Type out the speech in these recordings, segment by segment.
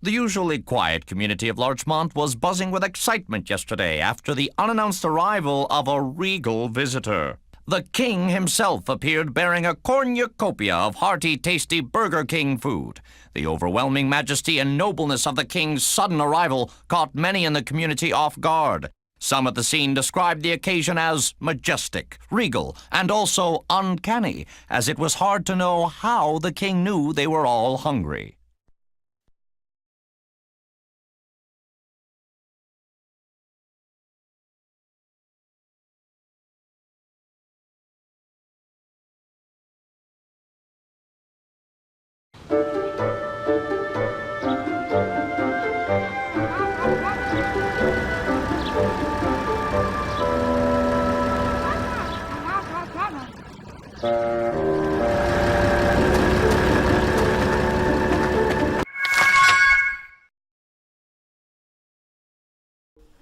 The usually quiet community of Larchmont was buzzing with excitement yesterday after the unannounced arrival of a regal visitor. The king himself appeared bearing a cornucopia of hearty, tasty Burger King food. The overwhelming majesty and nobleness of the king's sudden arrival caught many in the community off guard. Some at the scene described the occasion as majestic, regal, and also uncanny, as it was hard to know how the king knew they were all hungry.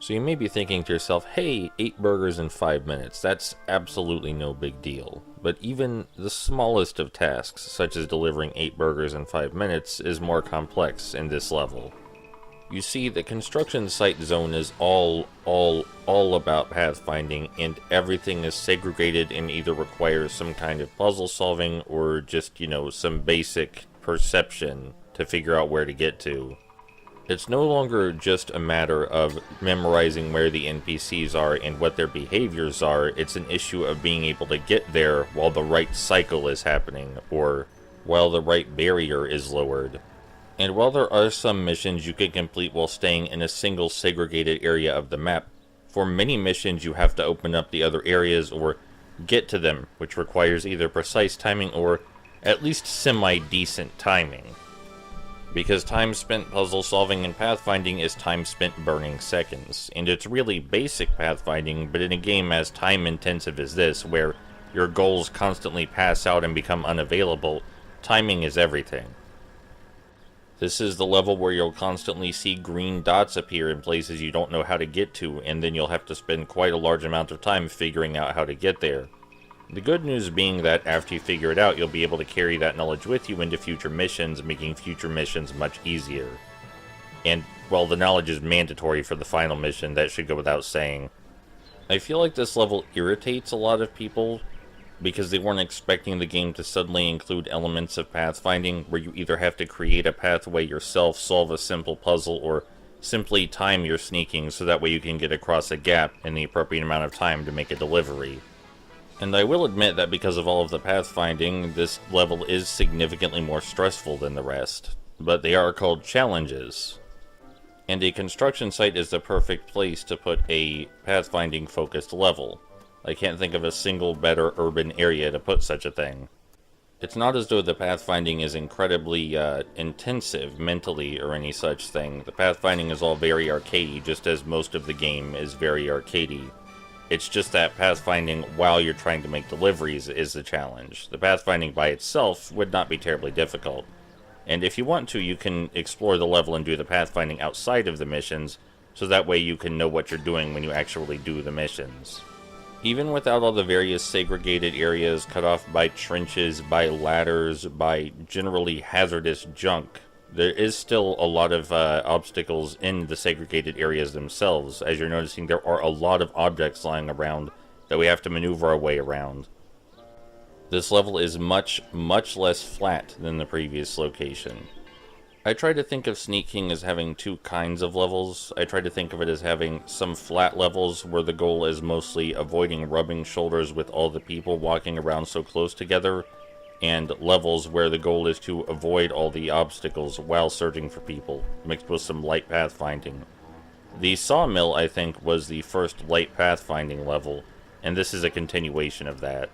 So you may be thinking to yourself, hey, 8 burgers in 5 minutes, that's absolutely no big deal. But even the smallest of tasks, such as delivering 8 burgers in 5 minutes, is more complex in this level. You see, the construction site zone is all about pathfinding, and everything is segregated and either requires some kind of puzzle solving or just, some basic perception to figure out where to get to. It's no longer just a matter of memorizing where the NPCs are and what their behaviors are, it's an issue of being able to get there while the right cycle is happening, or while the right barrier is lowered. And while there are some missions you can complete while staying in a single segregated area of the map, for many missions you have to open up the other areas or get to them, which requires either precise timing or at least semi-decent timing. Because time spent puzzle solving and pathfinding is time spent burning seconds, and it's really basic pathfinding, but in a game as time intensive as this, where your goals constantly pass out and become unavailable, timing is everything. This is the level where you'll constantly see green dots appear in places you don't know how to get to, and then you'll have to spend quite a large amount of time figuring out how to get there. The good news being that after you figure it out, you'll be able to carry that knowledge with you into future missions, making future missions much easier. And, while the knowledge is mandatory for the final mission, that should go without saying. I feel like this level irritates a lot of people, because they weren't expecting the game to suddenly include elements of pathfinding, where you either have to create a pathway yourself, solve a simple puzzle, or simply time your sneaking so that way you can get across a gap in the appropriate amount of time to make a delivery. And I will admit that because of all of the pathfinding, this level is significantly more stressful than the rest, but they are called challenges. And a construction site is the perfect place to put a pathfinding focused level. I can't think of a single better urban area to put such a thing. It's not as though the pathfinding is incredibly intensive mentally or any such thing. The pathfinding is all very arcadey, just as most of the game is very arcadey. It's just that pathfinding while you're trying to make deliveries is the challenge. The pathfinding by itself would not be terribly difficult. And if you want to, you can explore the level and do the pathfinding outside of the missions, so that way you can know what you're doing when you actually do the missions. Even without all the various segregated areas cut off by trenches, by ladders, by generally hazardous junk, there is still a lot of obstacles in the segregated areas themselves. As you're noticing, there are a lot of objects lying around that we have to maneuver our way around. This level is much less flat than the previous location. I try to think of Sneak King as having two kinds of levels. I try to think of it as having some flat levels where the goal is mostly avoiding rubbing shoulders with all the people walking around so close together, and levels where the goal is to avoid all the obstacles while searching for people, mixed with some light pathfinding. The Sawmill, I think, was the first light pathfinding level, and this is a continuation of that.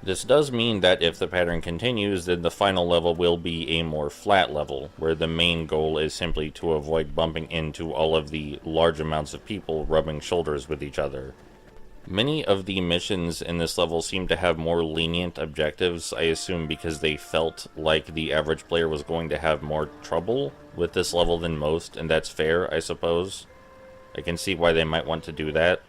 This does mean that if the pattern continues, then the final level will be a more flat level, where the main goal is simply to avoid bumping into all of the large amounts of people rubbing shoulders with each other. Many of the missions in this level seem to have more lenient objectives, I assume because they felt like the average player was going to have more trouble with this level than most, and that's fair, I suppose. I can see why they might want to do that.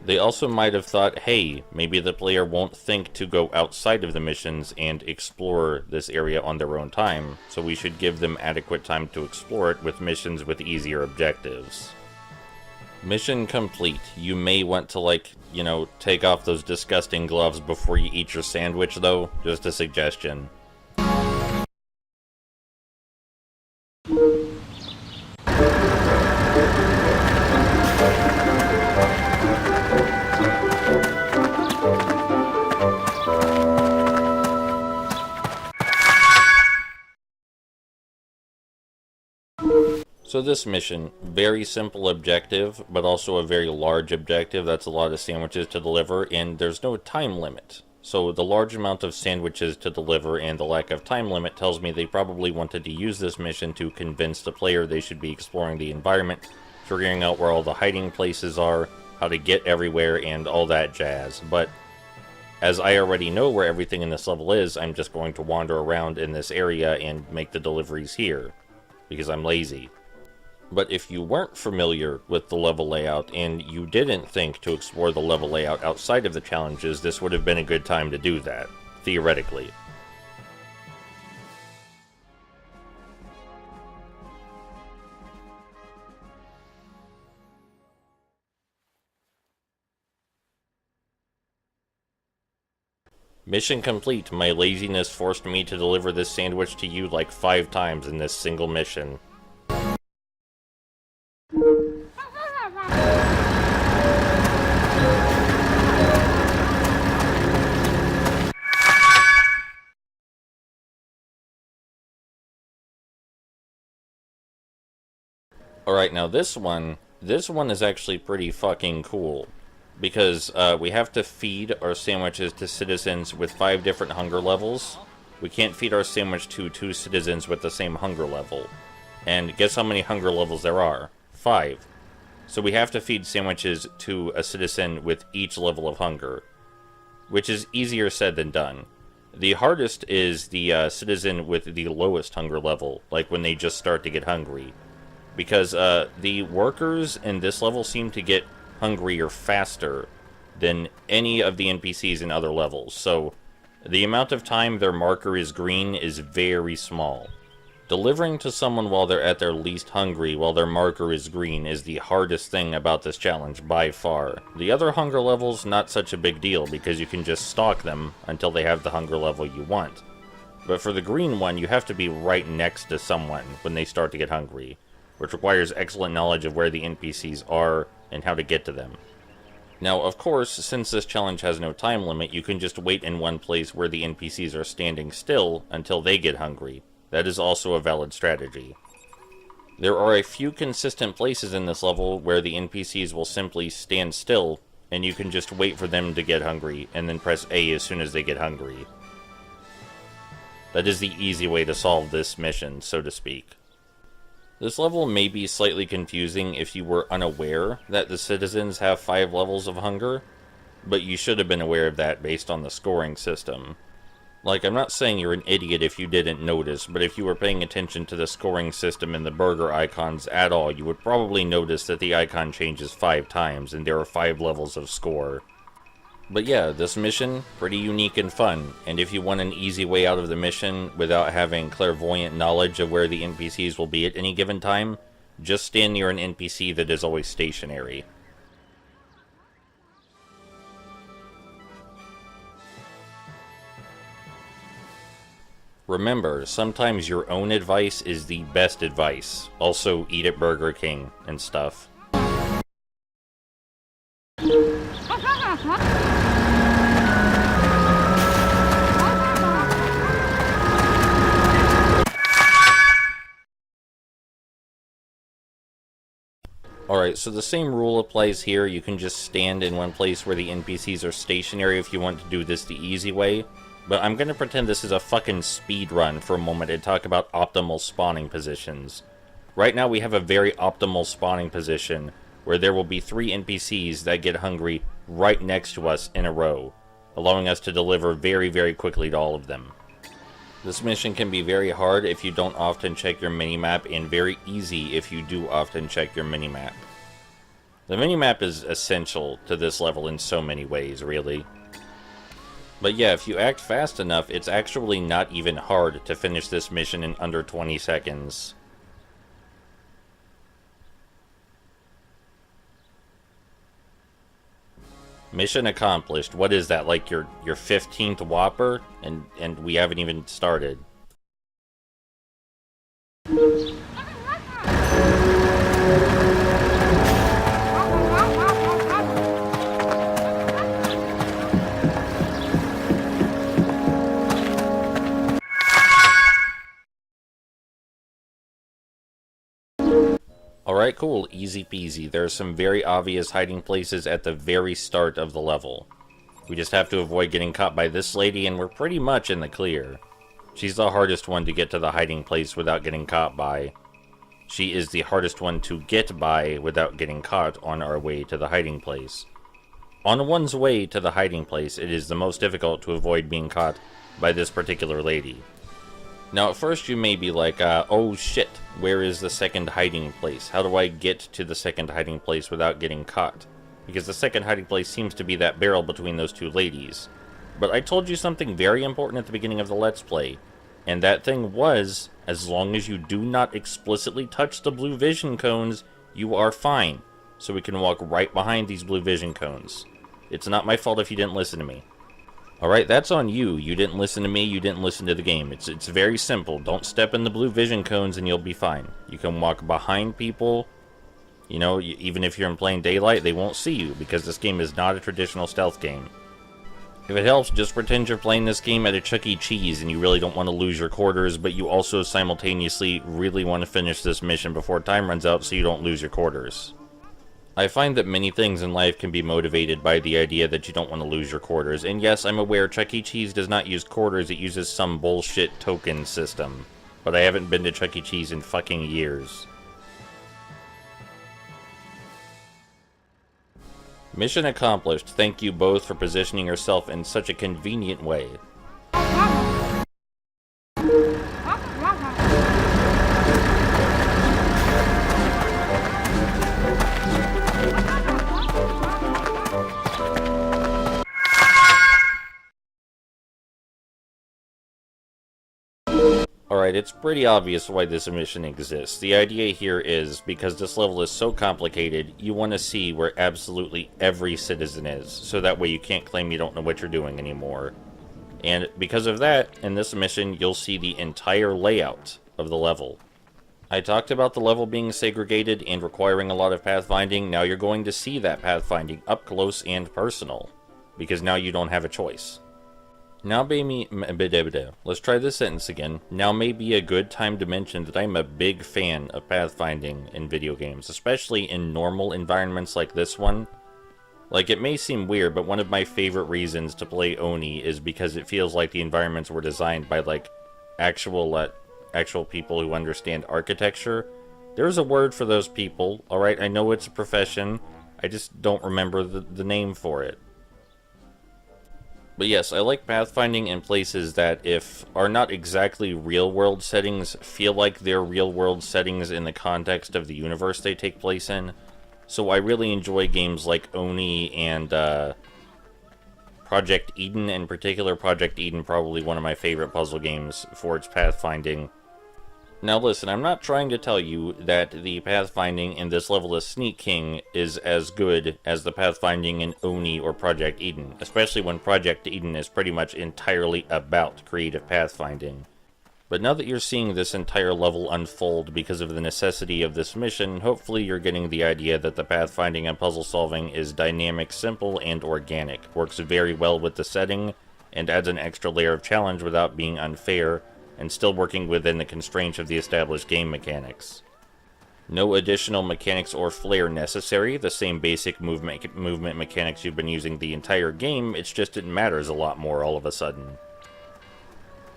They also might have thought, hey, maybe the player won't think to go outside of the missions and explore this area on their own time, so we should give them adequate time to explore it with missions with easier objectives. Mission complete. You may want to, take off those disgusting gloves before you eat your sandwich, though. Just a suggestion. So this mission, very simple objective, but also a very large objective. That's a lot of sandwiches to deliver, and there's no time limit. So the large amount of sandwiches to deliver and the lack of time limit tells me they probably wanted to use this mission to convince the player they should be exploring the environment, figuring out where all the hiding places are, how to get everywhere, and all that jazz. But as I already know where everything in this level is, I'm just going to wander around in this area and make the deliveries here, because I'm lazy. But if you weren't familiar with the level layout and you didn't think to explore the level layout outside of the challenges, this would have been a good time to do that, theoretically. Mission complete. My laziness forced me to deliver this sandwich to you like 5 times in this single mission. Alright, now this one is actually pretty fucking cool. Because we have to feed our sandwiches to citizens with 5 different hunger levels. We can't feed our sandwich to 2 citizens with the same hunger level. And guess how many hunger levels there are? 5. So we have to feed sandwiches to a citizen with each level of hunger. Which is easier said than done. The hardest is the citizen with the lowest hunger level, like when they just start to get hungry. Because the workers in this level seem to get hungrier faster than any of the NPCs in other levels, so the amount of time their marker is green is very small. Delivering to someone while they're at their least hungry while their marker is green is the hardest thing about this challenge by far. The other hunger levels, not such a big deal because you can just stalk them until they have the hunger level you want. But for the green one, you have to be right next to someone when they start to get hungry, which requires excellent knowledge of where the NPCs are and how to get to them. Now, of course, since this challenge has no time limit, you can just wait in one place where the NPCs are standing still until they get hungry. That is also a valid strategy. There are a few consistent places in this level where the NPCs will simply stand still, and you can just wait for them to get hungry, and then press A as soon as they get hungry. That is the easy way to solve this mission, so to speak. This level may be slightly confusing if you were unaware that the citizens have 5 levels of hunger, but you should have been aware of that based on the scoring system. Like, I'm not saying you're an idiot if you didn't notice, but if you were paying attention to the scoring system and the burger icons at all, you would probably notice that the icon changes 5 times and there are 5 levels of score. But yeah, this mission, pretty unique and fun, and if you want an easy way out of the mission without having clairvoyant knowledge of where the NPCs will be at any given time, just stand near an NPC that is always stationary. Remember, sometimes your own advice is the best advice. Also, eat at Burger King and stuff. Alright, so the same rule applies here. You can just stand in one place where the NPCs are stationary if you want to do this the easy way. But I'm gonna pretend this is a fucking speed run for a moment and talk about optimal spawning positions. Right now we have a very optimal spawning position where there will be 3 NPCs that get hungry right next to us in a row, allowing us to deliver very, very quickly to all of them. This mission can be very hard if you don't often check your minimap, and very easy if you do often check your minimap. The minimap is essential to this level in so many ways, really. But yeah, if you act fast enough, it's actually not even hard to finish this mission in under 20 seconds. Mission accomplished. What is that, like your 15th Whopper? And we haven't even started. Alright, cool. Easy peasy. There are some very obvious hiding places at the very start of the level. We just have to avoid getting caught by this lady, and we're pretty much in the clear. She's the hardest one to get to the hiding place without getting caught by. She is the hardest one to get by without getting caught on our way to the hiding place. On one's way to the hiding place, it is the most difficult to avoid being caught by this particular lady. Now, at first you may be like, oh shit, where is the second hiding place? How do I get to the second hiding place without getting caught? Because the second hiding place seems to be that barrel between those two ladies. But I told you something very important at the beginning of the Let's Play, and that thing was, as long as you do not explicitly touch the blue vision cones, you are fine. So we can walk right behind these blue vision cones. It's not my fault if you didn't listen to me. Alright, that's on you. You didn't listen to me, you didn't listen to the game. It's very simple. Don't step in the blue vision cones and you'll be fine. You can walk behind people. You know, even if you're in plain daylight, they won't see you, because this game is not a traditional stealth game. If it helps, just pretend you're playing this game at a Chuck E. Cheese and you really don't want to lose your quarters, but you also simultaneously really want to finish this mission before time runs out so you don't lose your quarters. I find that many things in life can be motivated by the idea that you don't want to lose your quarters, and yes, I'm aware Chuck E. Cheese does not use quarters, it uses some bullshit token system. But I haven't been to Chuck E. Cheese in fucking years. Mission accomplished. Thank you both for positioning yourself in such a convenient way. Alright, it's pretty obvious why this mission exists. The idea here is, because this level is so complicated, you want to see where absolutely every citizen is, so that way you can't claim you don't know what you're doing anymore. And because of that, in this mission, you'll see the entire layout of the level. I talked about the level being segregated and requiring a lot of pathfinding. Now you're going to see that pathfinding up close and personal, because now you don't have a choice. Let's try this sentence again. Now may be a good time to mention that I'm a big fan of pathfinding in video games, especially in normal environments like this one. Like, it may seem weird, but one of my favorite reasons to play Oni is because it feels like the environments were designed by, like, actual people who understand architecture. There's a word for those people, alright? I know it's a profession, I just don't remember the name for it. But yes, I like pathfinding in places that, if are not exactly real-world settings, feel like they're real-world settings in the context of the universe they take place in. So I really enjoy games like Oni and Project Eden. In particular, Project Eden, probably one of my favorite puzzle games for its pathfinding. Now listen, I'm not trying to tell you that the pathfinding in this level of Sneak King is as good as the pathfinding in Oni or Project Eden, especially when Project Eden is pretty much entirely about creative pathfinding. But now that you're seeing this entire level unfold because of the necessity of this mission, hopefully you're getting the idea that the pathfinding and puzzle solving is dynamic, simple, and organic, works very well with the setting, and adds an extra layer of challenge without being unfair, and still working within the constraints of the established game mechanics. No additional mechanics or flair necessary, the same basic movement mechanics you've been using the entire game, it's just it matters a lot more all of a sudden.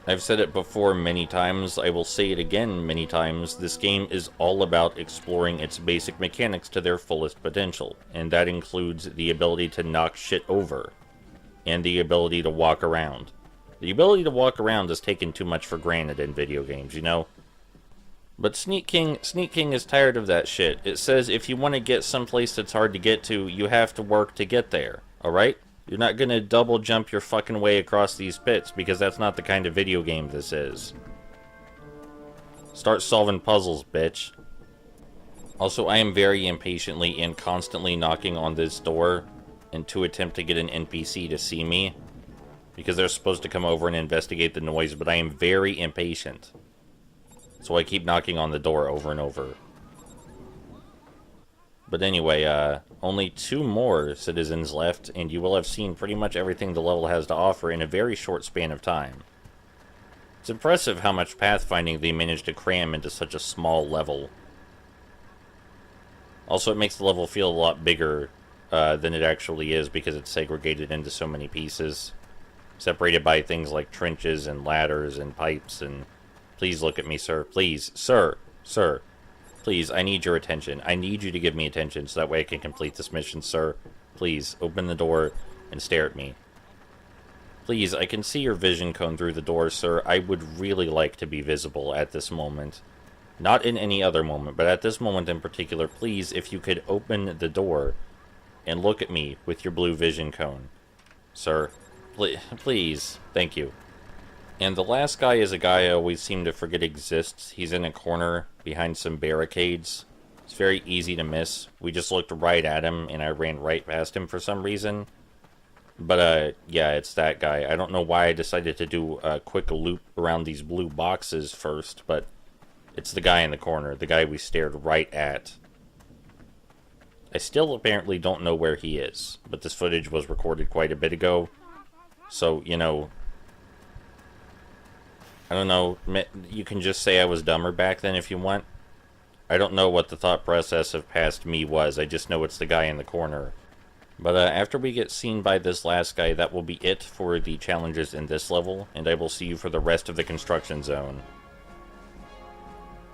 I've said it before many times, I will say it again many times, this game is all about exploring its basic mechanics to their fullest potential, and that includes the ability to knock shit over, and the ability to walk around. The ability to walk around is taken too much for granted in video games, you know? But Sneak King is tired of that shit. It says if you want to get someplace that's hard to get to, you have to work to get there, alright? You're not gonna double jump your fucking way across these pits, because that's not the kind of video game this is. Start solving puzzles, bitch. Also, I am very impatiently and constantly knocking on this door and to attempt to get an NPC to see me, because they're supposed to come over and investigate the noise, but I am very impatient. So I keep knocking on the door over and over. But anyway, only 2 more citizens left, and you will have seen pretty much everything the level has to offer in a very short span of time. It's impressive how much pathfinding they managed to cram into such a small level. Also, it makes the level feel a lot bigger than it actually is, because it's segregated into so many pieces. Separated by things like trenches and ladders and pipes and... Please look at me, sir. Please. Sir. Sir. Please, I need your attention. I need you to give me attention so that way I can complete this mission, sir. Please, open the door and stare at me. Please, I can see your vision cone through the door, sir. I would really like to be visible at this moment. Not in any other moment, but at this moment in particular, please, if you could open the door and look at me with your blue vision cone. Sir, please. Thank you. And the last guy is a guy I always seem to forget exists. He's in a corner behind some barricades. It's very easy to miss. We just looked right at him, and I ran right past him for some reason. But, yeah, it's that guy. I don't know why I decided to do a quick loop around these blue boxes first, but it's the guy in the corner, the guy we stared right at. I still apparently don't know where he is, but this footage was recorded quite a bit ago. So, you know... I don't know, you can just say I was dumber back then if you want. I don't know what the thought process of past me was, I just know it's the guy in the corner. But after we get seen by this last guy, that will be it for the challenges in this level, and I will see you for the rest of the construction zone.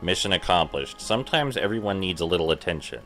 Mission accomplished. Sometimes everyone needs a little attention.